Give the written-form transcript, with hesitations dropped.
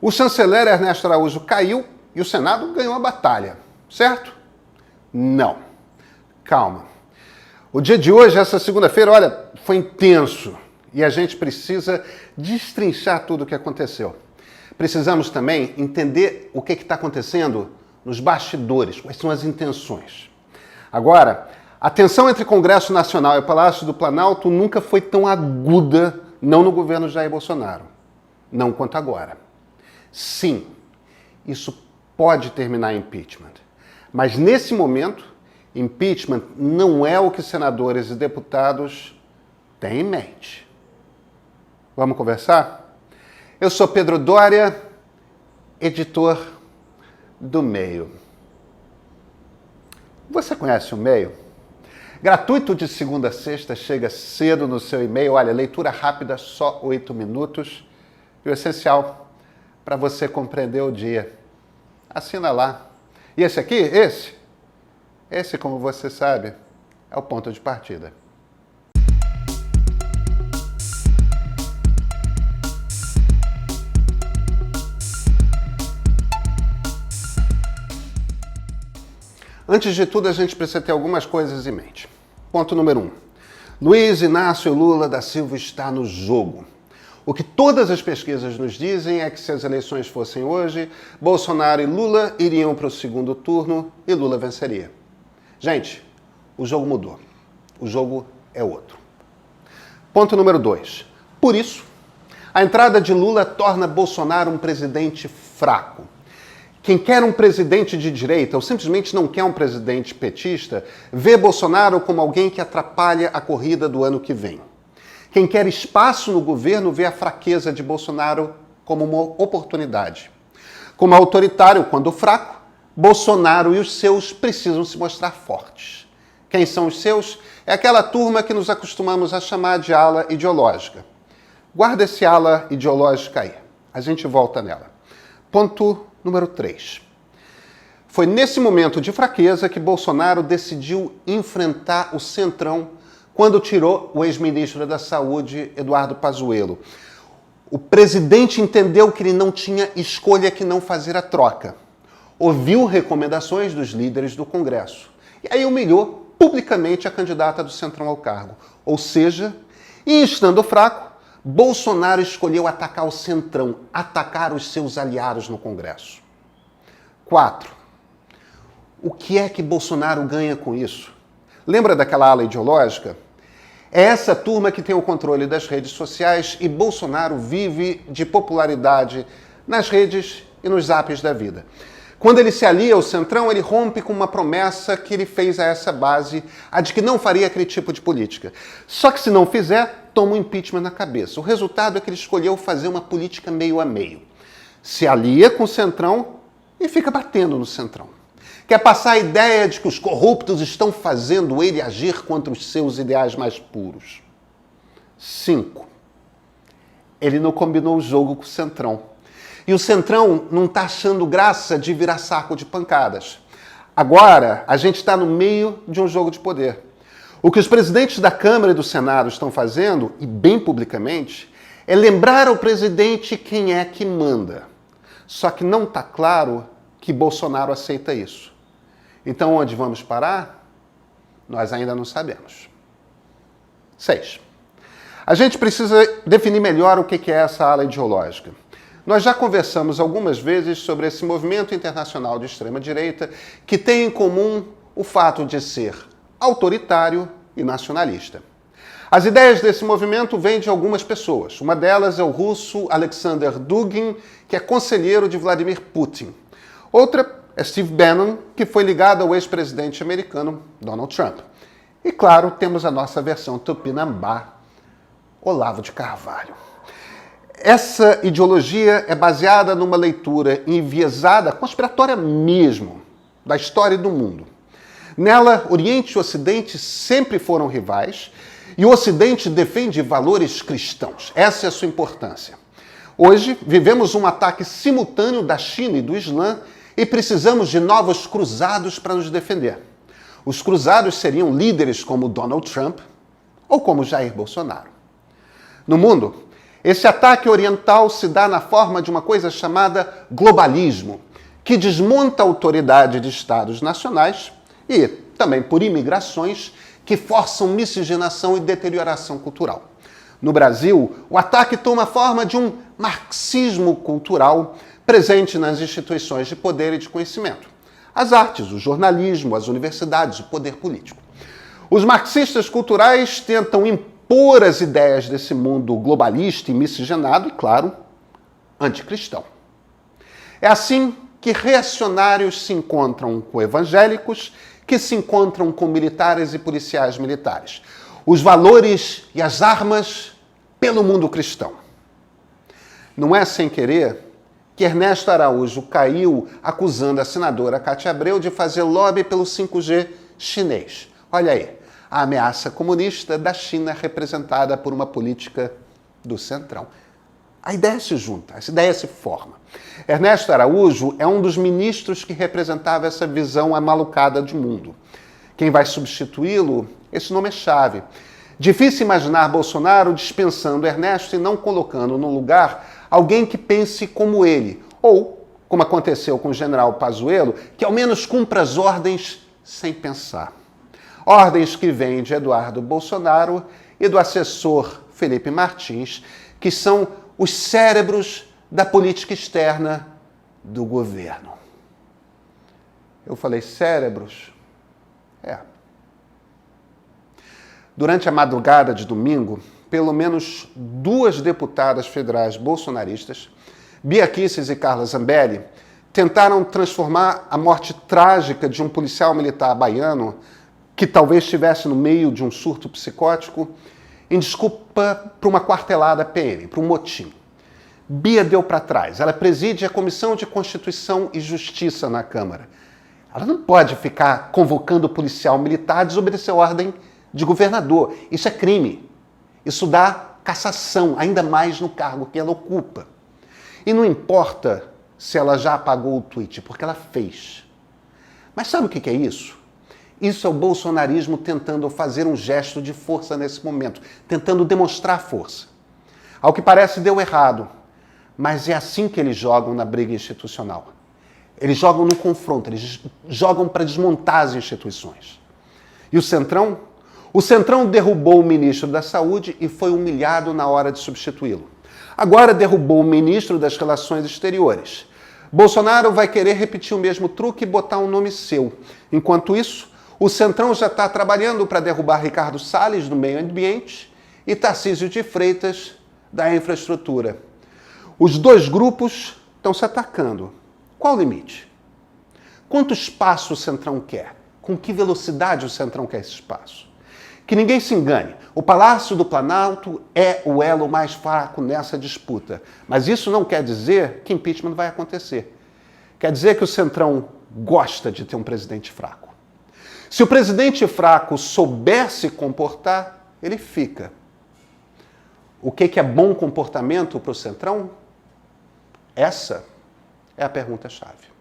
O chanceler Ernesto Araújo caiu e o Senado ganhou a batalha, certo? Não. Calma. O dia de hoje, essa segunda-feira, olha, foi intenso e a gente precisa destrinchar tudo o que aconteceu. Precisamos também entender o que está acontecendo nos bastidores, quais são as intenções. Agora, a tensão entre Congresso Nacional e Palácio do Planalto nunca foi tão aguda, não no governo Jair Bolsonaro, não quanto agora. Sim, isso pode terminar em impeachment, mas nesse momento, impeachment não é o que senadores e deputados têm em mente. Vamos conversar? Eu sou Pedro Doria, editor do Meio. Você conhece o Meio? Gratuito de segunda a sexta, chega cedo no seu e-mail. Olha, leitura rápida, só 8 minutos. E o essencial para você compreender o dia. Assina lá. E esse aqui, esse, como você sabe, é o ponto de partida. Antes de tudo, a gente precisa ter algumas coisas em mente. Ponto número 1. Luiz Inácio Lula da Silva está no jogo. O que todas as pesquisas nos dizem é que se as eleições fossem hoje, Bolsonaro e Lula iriam para o segundo turno e Lula venceria. Gente, o jogo mudou. O jogo é outro. Ponto número 2. Por isso, a entrada de Lula torna Bolsonaro um presidente fraco. Quem quer um presidente de direita ou simplesmente não quer um presidente petista, vê Bolsonaro como alguém que atrapalha a corrida do ano que vem. Quem quer espaço no governo vê a fraqueza de Bolsonaro como uma oportunidade. Como autoritário, quando fraco, Bolsonaro e os seus precisam se mostrar fortes. Quem são os seus? É aquela turma que nos acostumamos a chamar de ala ideológica. Guarda esse ala ideológica aí. A gente volta nela. Ponto número 3. Foi nesse momento de fraqueza que Bolsonaro decidiu enfrentar o Centrão quando tirou o ex-ministro da Saúde, Eduardo Pazuello. O presidente entendeu que ele não tinha escolha que não fazer a troca. Ouviu recomendações dos líderes do Congresso. E aí humilhou publicamente a candidata do Centrão ao cargo. Ou seja, e estando fraco, Bolsonaro escolheu atacar o Centrão, atacar os seus aliados no Congresso. 4. O que é que Bolsonaro ganha com isso? Lembra daquela ala ideológica? É essa turma que tem o controle das redes sociais e Bolsonaro vive de popularidade nas redes e nos zaps da vida. Quando ele se alia ao Centrão, ele rompe com uma promessa que ele fez a essa base, a de que não faria aquele tipo de política. Só que se não fizer, toma um impeachment na cabeça. O resultado é que ele escolheu fazer uma política meio a meio. Se alia com o Centrão e fica batendo no Centrão. Quer passar a ideia de que os corruptos estão fazendo ele agir contra os seus ideais mais puros. 5. Ele não combinou o jogo com o Centrão. E o Centrão não está achando graça de virar saco de pancadas. Agora, a gente está no meio de um jogo de poder. O que os presidentes da Câmara e do Senado estão fazendo, e bem publicamente, é lembrar ao presidente quem é que manda. Só que não está claro que Bolsonaro aceita isso. Então, onde vamos parar? Nós ainda não sabemos. 6. A gente precisa definir melhor o que é essa ala ideológica. Nós já conversamos algumas vezes sobre esse movimento internacional de extrema-direita que tem em comum o fato de ser autoritário e nacionalista. As ideias desse movimento vêm de algumas pessoas. Uma delas é o russo Alexander Dugin, que é conselheiro de Vladimir Putin. Outra é Steve Bannon, que foi ligado ao ex-presidente americano Donald Trump. E, claro, temos a nossa versão tupinambá, Olavo de Carvalho. Essa ideologia é baseada numa leitura enviesada, conspiratória mesmo, da história do mundo. Nela, Oriente e Ocidente sempre foram rivais e o Ocidente defende valores cristãos. Essa é a sua importância. Hoje, vivemos um ataque simultâneo da China e do Islã e precisamos de novos cruzados para nos defender. Os cruzados seriam líderes como Donald Trump ou como Jair Bolsonaro. No mundo, Esse ataque oriental se dá na forma de uma coisa chamada globalismo, que desmonta a autoridade de estados nacionais e também por imigrações que forçam miscigenação e deterioração cultural. No Brasil, o ataque toma a forma de um marxismo cultural presente nas instituições de poder e de conhecimento. As artes, o jornalismo, as universidades, o poder político. Os marxistas culturais tentam impor as ideias desse mundo globalista e miscigenado e, claro, anticristão. É assim que reacionários se encontram com evangélicos, que se encontram com militares e policiais militares. Os valores e as armas pelo mundo cristão. Não é sem querer que Ernesto Araújo caiu acusando a senadora Cátia Abreu de fazer lobby pelo 5G chinês. Olha aí, a ameaça comunista da China representada por uma política do Centrão. A ideia se junta, essa ideia se forma. Ernesto Araújo é um dos ministros que representava essa visão amalucada de mundo. Quem vai substituí-lo? Esse nome é chave. Difícil imaginar Bolsonaro dispensando Ernesto e não colocando no lugar alguém que pense como ele, ou, como aconteceu com o general Pazuello, que ao menos cumpra as ordens sem pensar. Ordens que vêm de Eduardo Bolsonaro e do assessor Felipe Martins, que são os cérebros da política externa do governo. Eu falei cérebros? É. Durante a madrugada de domingo, pelo menos 2 deputadas federais bolsonaristas, Bia Kicis e Carla Zambelli, tentaram transformar a morte trágica de um policial militar baiano, que talvez estivesse no meio de um surto psicótico, em desculpa para uma quartelada PM, para um motim. Bia deu para trás. Ela preside a Comissão de Constituição e Justiça na Câmara. Ela não pode ficar convocando o policial militar a desobedecer a ordem de governador. Isso é crime. Isso dá cassação, ainda mais no cargo que ela ocupa. E não importa se ela já apagou o tweet, porque ela fez. Mas sabe o que é isso? Isso é o bolsonarismo tentando fazer um gesto de força nesse momento, tentando demonstrar força. Ao que parece, deu errado, mas é assim que eles jogam na briga institucional. Eles jogam no confronto, eles jogam para desmontar as instituições. E o Centrão? O Centrão derrubou o ministro da Saúde e foi humilhado na hora de substituí-lo. Agora derrubou o ministro das Relações Exteriores. Bolsonaro vai querer repetir o mesmo truque e botar um nome seu. Enquanto isso, o Centrão já está trabalhando para derrubar Ricardo Salles, do Meio Ambiente, e Tarcísio de Freitas, da Infraestrutura. Os dois grupos estão se atacando. Qual o limite? Quanto espaço o Centrão quer? Com que velocidade o Centrão quer esse espaço? Que ninguém se engane, o Palácio do Planalto é o elo mais fraco nessa disputa. Mas isso não quer dizer que impeachment vai acontecer. Quer dizer que o Centrão gosta de ter um presidente fraco. Se o presidente fraco souber se comportar, ele fica. O que é bom comportamento para o Centrão? Essa é a pergunta-chave.